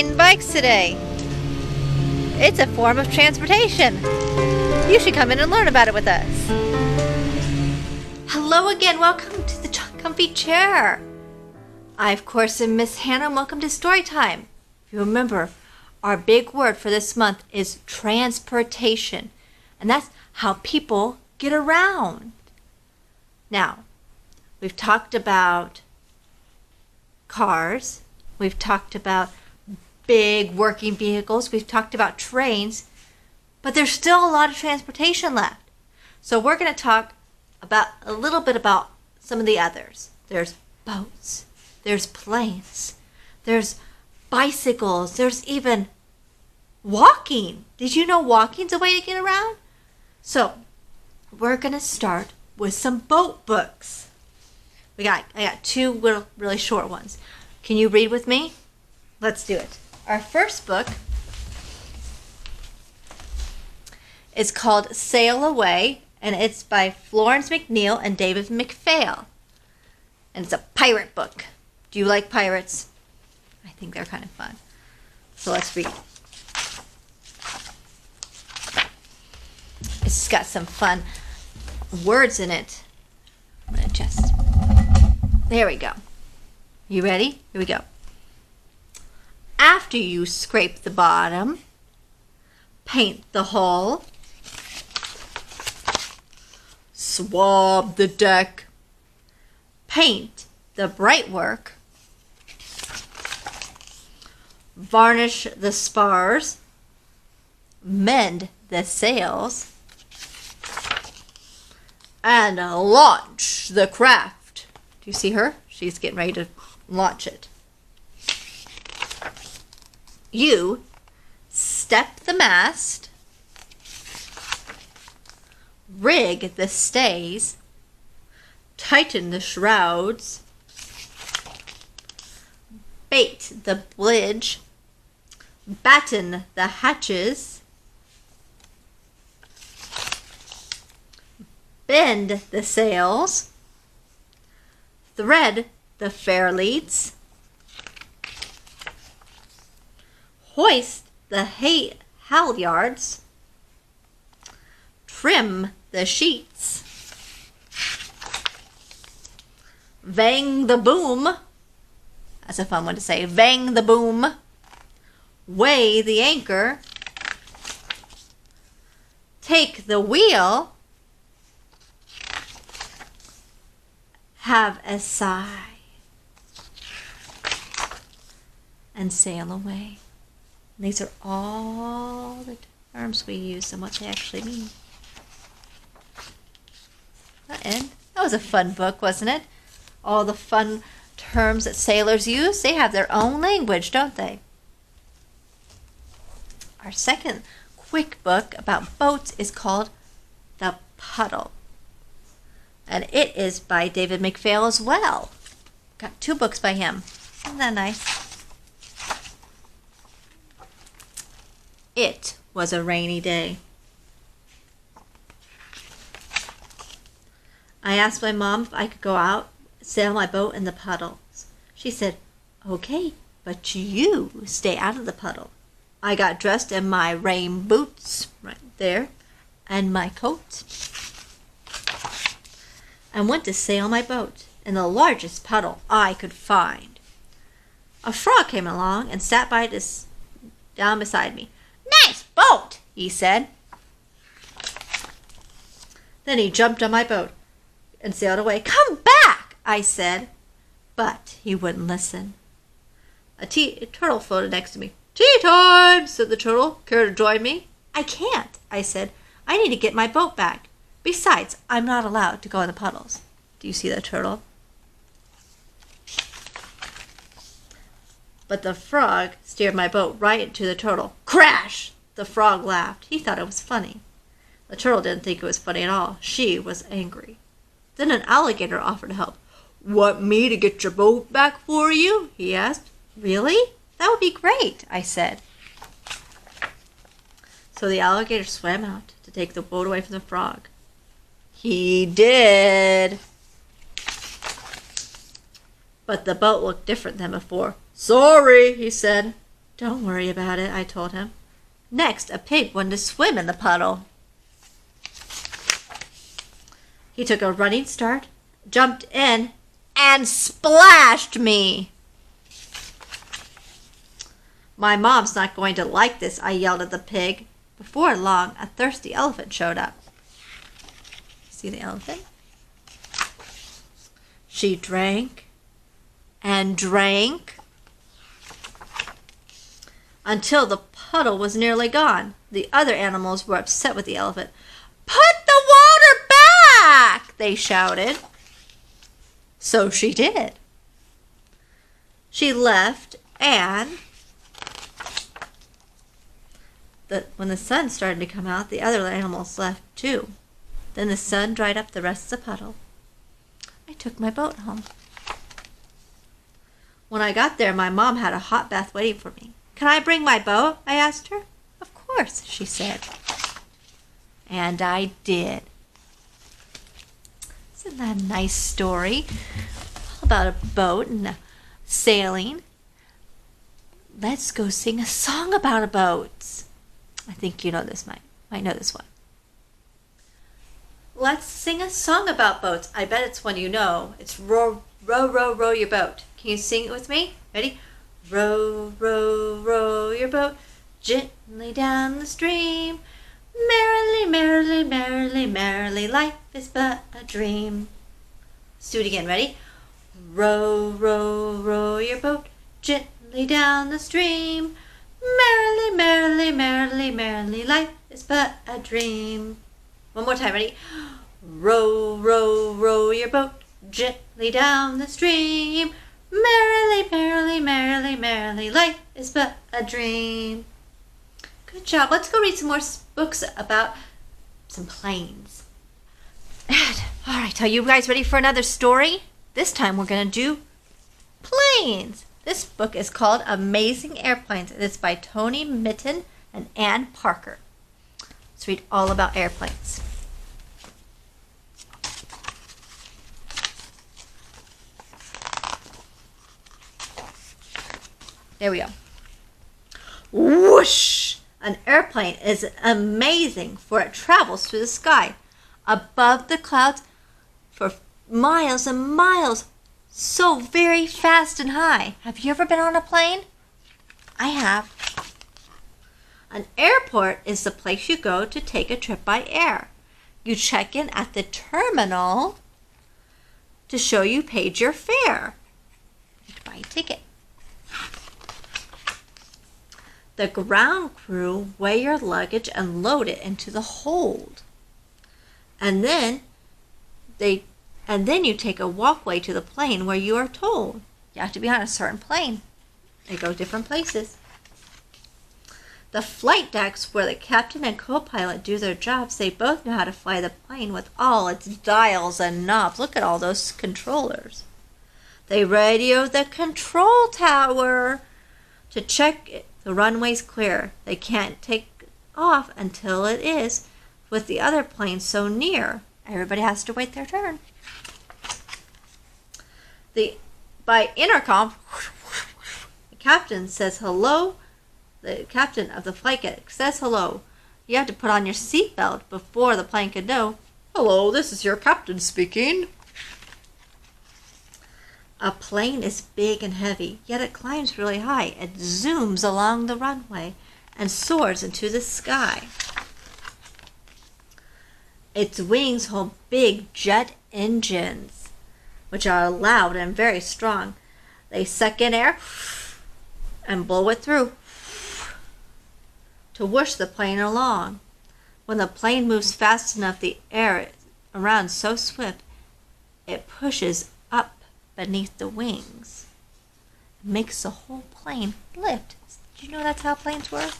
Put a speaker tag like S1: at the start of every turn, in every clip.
S1: riding bikes today. It's a form of transportation. You should come in and learn about it with us. Hello again. Welcome to the comfy chair. I, of course, am Miss Hannah, and welcome to Storytime. If you remember, our big word for this month is transportation. And that's how people get around. Now, we've talked about cars. We've talked about big working vehicles. We've talked about trains. But there's still a lot of transportation left. So we're going to talk about a little bit about some of the others. There's boats. There's planes. There's bicycles. There's even walking. Did you know walking's a way to get around? So we're going to start with some boat books. I got two really short ones. Can you read with me? Let's do it. Our first book is called Sail Away, and it's by Florence McNeil and David McPhail. And it's a pirate book. Do you like pirates? I think they're kind of fun. So let's read. It's got some fun words in it. I'm going to adjust. There we go. You ready? Here we go. After you scrape the bottom, paint the hull, swab the deck, paint the brightwork, varnish the spars, mend the sails, and launch the craft. Do you see her? She's getting ready to launch it. You step the mast, rig the stays, tighten the shrouds, bait the bridge, batten the hatches, bend the sails, thread the fairleads, hoist the halyards, trim the sheets, vang the boom. That's a fun one to say. Vang the boom. Weigh the anchor. Take the wheel. Have a sigh. And sail away. These are all the terms we use and what they actually mean. And that was a fun book, wasn't it? All the fun terms that sailors use, they have their own language, don't they? Our second quick book about boats is called The Puddle. And it is by David McPhail as well. Got two books by him. Isn't that nice? It was a rainy day. I asked my mom if I could go out, sail my boat in the puddles. She said, okay, but you stay out of the puddle. I got dressed in my rain boots right there and my coat and went to sail my boat in the largest puddle I could find. A frog came along and sat down beside me. Nice boat, he said. Then he jumped on my boat and sailed away. Come back, I said, but he wouldn't listen. A turtle floated next to me. Tea time, said the turtle. Care to join me? I can't, I said. I need to get my boat back. Besides, I'm not allowed to go in the puddles. Do you see the turtle? But the frog steered my boat right into the turtle. Crash! The frog laughed. He thought it was funny. The turtle didn't think it was funny at all. She was angry. Then an alligator offered to help. Want me to get your boat back for you? He asked. Really? That would be great, I said. So the alligator swam out to take the boat away from the frog. He did. But the boat looked different than before. Sorry, he said. Don't worry about it, I told him. Next, a pig wanted to swim in the puddle. He took a running start, jumped in, and splashed me. My mom's not going to like this, I yelled at the pig. Before long, a thirsty elephant showed up. See the elephant? She drank and drank until the puddle was nearly gone. The other animals were upset with the elephant. "Put the water back!" they shouted. So she did. She left, and when the sun started to come out, the other animals left too. Then the sun dried up the rest of the puddle. I took my boat home. When I got there, my mom had a hot bath waiting for me. "Can I bring my boat?" I asked her. "Of course," she said. And I did. Isn't that a nice story? All about a boat and sailing. Let's go sing a song about a boat. I think you know this, might know this one. Let's sing a song about boats. I bet it's one you know. It's row, row, row, row your boat. Can you sing it with me? Ready? Row, row, row your boat gently down the stream. Merrily, merrily, merrily, merrily, life is but a dream. Let's do it again. Ready? Row, row, row your boat gently down the stream. Merrily, merrily, merrily, merrily, life is but a dream. One more time, ready? Row, row, row your boat gently down the stream. Merrily, merrily, merrily, merrily, life is but a dream. Good job. Let's go read some more books about some planes. All right, are you guys ready for another story? This time we're going to do planes. This book is called Amazing Airplanes. It's by Tony Mitton and Ann Parker. Let's read all about airplanes. There we go. Whoosh! An airplane is amazing, for it travels through the sky, above the clouds for miles and miles, so very fast and high. Have you ever been on a plane? I have. An airport is the place you go to take a trip by air. You check in at the terminal to show you paid your fare. You buy a ticket. The ground crew weigh your luggage and load it into the hold. And then you take a walkway to the plane where you are told. You have to be on a certain plane. They go different places. The flight decks where the captain and co-pilot do their jobs, they both know how to fly the plane with all its dials and knobs. Look at all those controllers. They radio the control tower to check the runway's clear. They can't take off until it is, with the other planes so near. Everybody has to wait their turn. By intercom, the captain says hello. The captain of the flight deck says hello. You have to put on your seatbelt before the plane can know. "Hello, this is your captain speaking." A plane is big and heavy, yet it climbs really high. It zooms along the runway and soars into the sky. Its wings hold big jet engines, which are loud and very strong. They suck in air and blow it through to whoosh the plane along. When the plane moves fast enough, the air around so swift, it pushes up beneath the wings. It makes the whole plane lift. Did you know that's how planes work?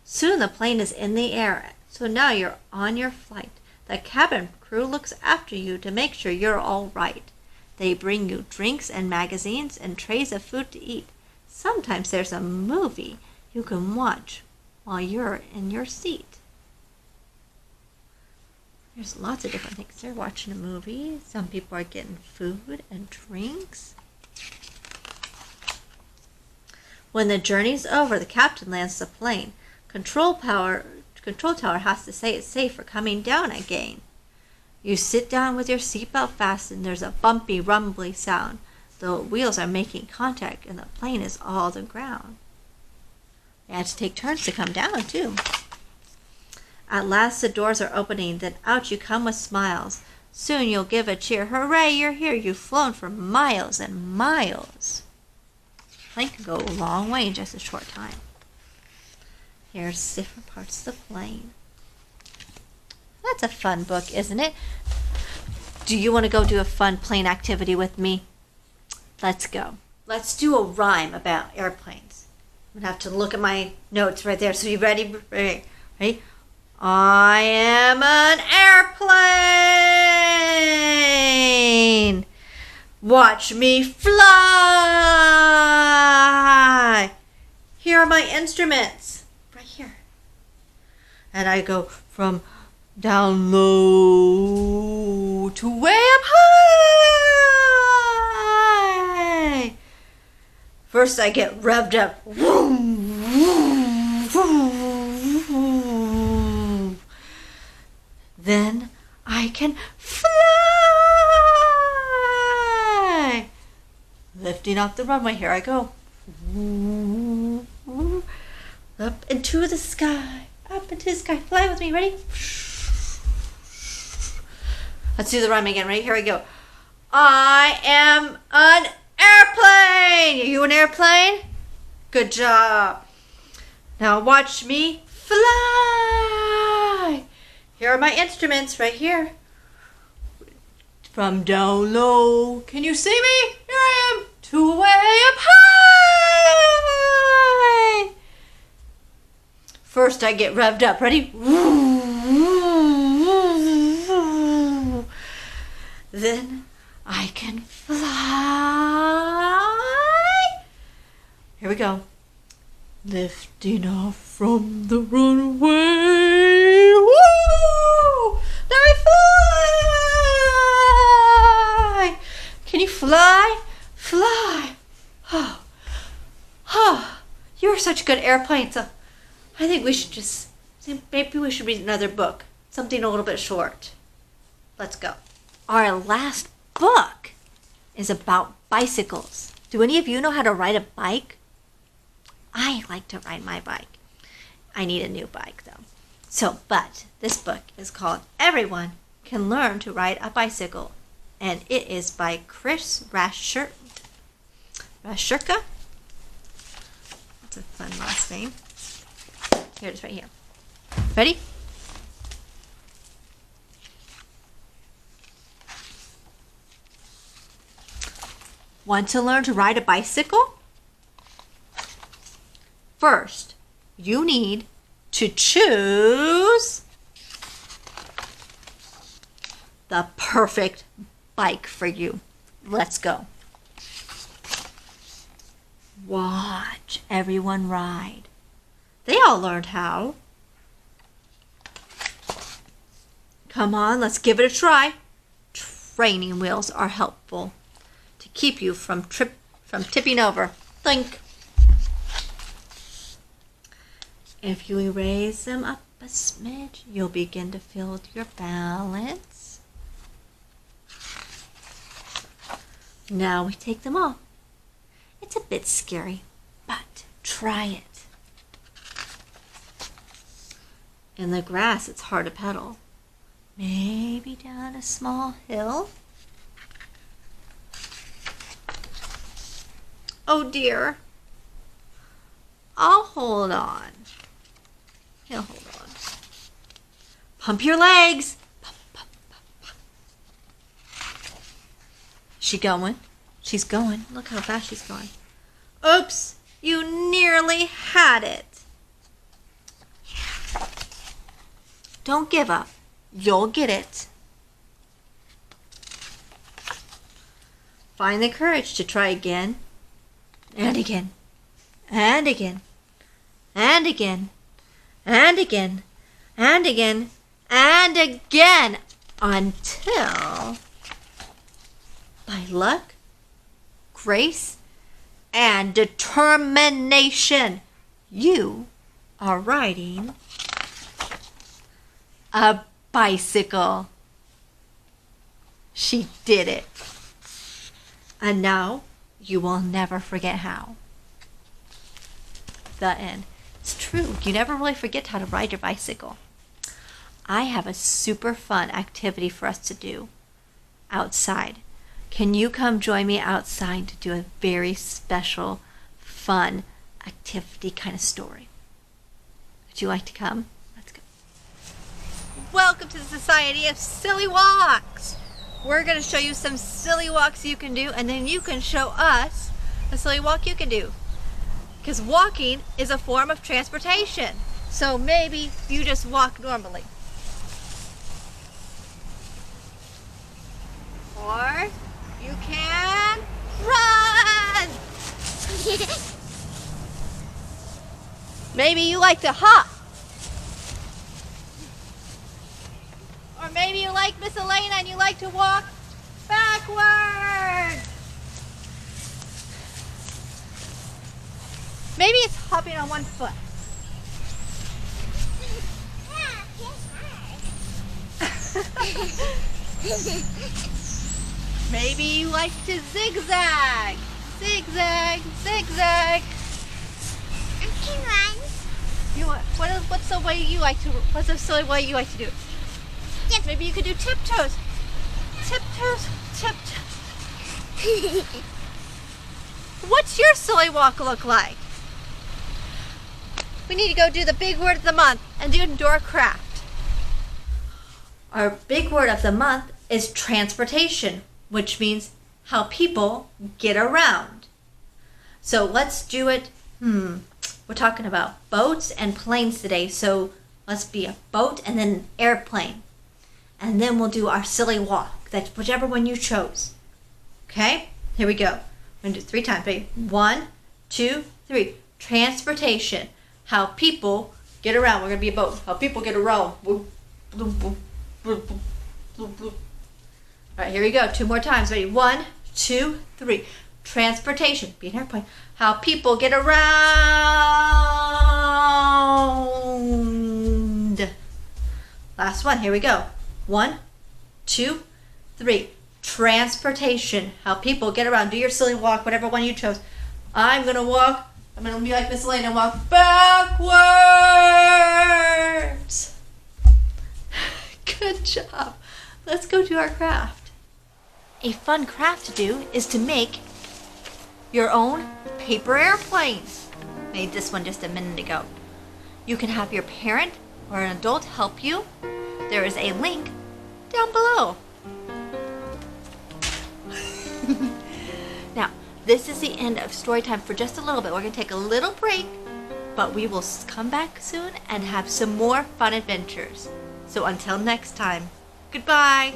S1: Soon the plane is in the air, so now you're on your flight. The cabin crew looks after you to make sure you're all right. They bring you drinks and magazines and trays of food to eat. Sometimes there's a movie you can watch while you're in your seat. There's lots of different things. They're watching a movie. Some people are getting food and drinks. When the journey's over, the captain lands the plane. Control tower has to say it's safe for coming down again. You sit down with your seatbelt fastened. There's a bumpy, rumbly sound. The wheels are making contact, and the plane is all the ground. You have to take turns to come down, too. At last the doors are opening, then out you come with smiles. Soon you'll give a cheer. Hooray, you're here. You've flown for miles and miles. The plane can go a long way in just a short time. Here's different parts of the plane. That's a fun book, isn't it? Do you want to go do a fun plane activity with me? Let's go. Let's do a rhyme about airplanes. I'm going to have to look at my notes right there. So you ready? Ready? I am an airplane. Watch me fly. Here are my instruments. Right here. And I go from down low to way up high. First I get revved up. Vroom, vroom, vroom. Then I can fly. Lifting off the runway. Here I go. Up into the sky. Up into the sky. Fly with me. Ready? Let's do the rhyme again. Ready? Here we go. I am an airplane. Are you an airplane? Good job. Now watch me fly. Here are my instruments right here. From down low. Can you see me? Here I am. To way up high. First I get revved up. Ready? Then I can fly. Here we go. Lifting off from the runway. Woo! Let me fly. Can you fly? Fly. Oh. Oh. You're such a good airplane. So I think we should maybe we should read another book. Something a little bit short. Let's go. Our last book is about bicycles. Do any of you know how to ride a bike? I like to ride my bike. I need a new bike though. But this book is called Everyone Can Learn to Ride a Bicycle. And it is by Chris Raschka. Raschka? That's a fun last name. Here it is right here. Ready? Want to learn to ride a bicycle? First, you need to choose the perfect bike for you. Let's go. Watch everyone ride. They all learned how. Come on, let's give it a try. Training wheels are helpful to keep you from tipping over. Think. If you raise them up a smidge, you'll begin to feel your balance. Now we take them off. It's a bit scary, but try it. In the grass, it's hard to pedal. Maybe down a small hill. Oh dear. I'll hold on. He'll hold on. Pump your legs. Pump, pump, pump, pump. She going? She's going. Look how fast she's going. Oops, you nearly had it. Don't give up. You'll get it. Find the courage to try again. And again. And again. And again. And again. And again. And again. Until, by luck, grace, and determination. You are riding a bicycle. She did it. And now you will never forget how. The end. It's true. You never really forget how to ride your bicycle. I have a super fun activity for us to do outside. Can you come join me outside to do a very special, fun activity kind of story? Would you like to come? Let's go. Welcome to the Society of Silly Walks. We're going to show you some silly walks you can do, and then you can show us a silly walk you can do. Because walking is a form of transportation. So maybe you just walk normally. Or you can run! Maybe you like to hop. Or maybe you like Miss Elena and you like to walk backwards. Maybe it's hopping on one foot. Maybe you like to zigzag. Zigzag, zigzag.
S2: I can run.
S1: What's the way you like to? What's a silly way you like to do it?
S2: Yes.
S1: Maybe you could do tiptoes. Tiptoes, tiptoes. What's your silly walk look like? We need to go do the big word of the month and do indoor craft. Our big word of the month is transportation, which means how people get around. So let's do it. We're talking about boats and planes today. So let's be a boat and then an airplane. And then we'll do our silly walk. That's whichever one you chose. Okay? Here we go. We're going to do it 3 times. Ready? 1, 2, 3. Transportation. How people get around. We're going to be a boat. How people get around. All right, here we go. 2 more times. Ready? 1, 2, 3. Transportation. Be an airplane. How people get around. Last one. Here we go. 1, 2, 3. Transportation. How people get around. Do your silly walk, whatever one you chose. I'm going to walk. I'm going to be like Miss Elena and walk backwards. Good job. Let's go do our craft. A fun craft to do is to make your own paper airplanes. Made this one just a minute ago. You can have your parent or an adult help you. There is a link down below. Now, this is the end of story time for just a little bit. We're going to take a little break, but we will come back soon and have some more fun adventures. So until next time, goodbye.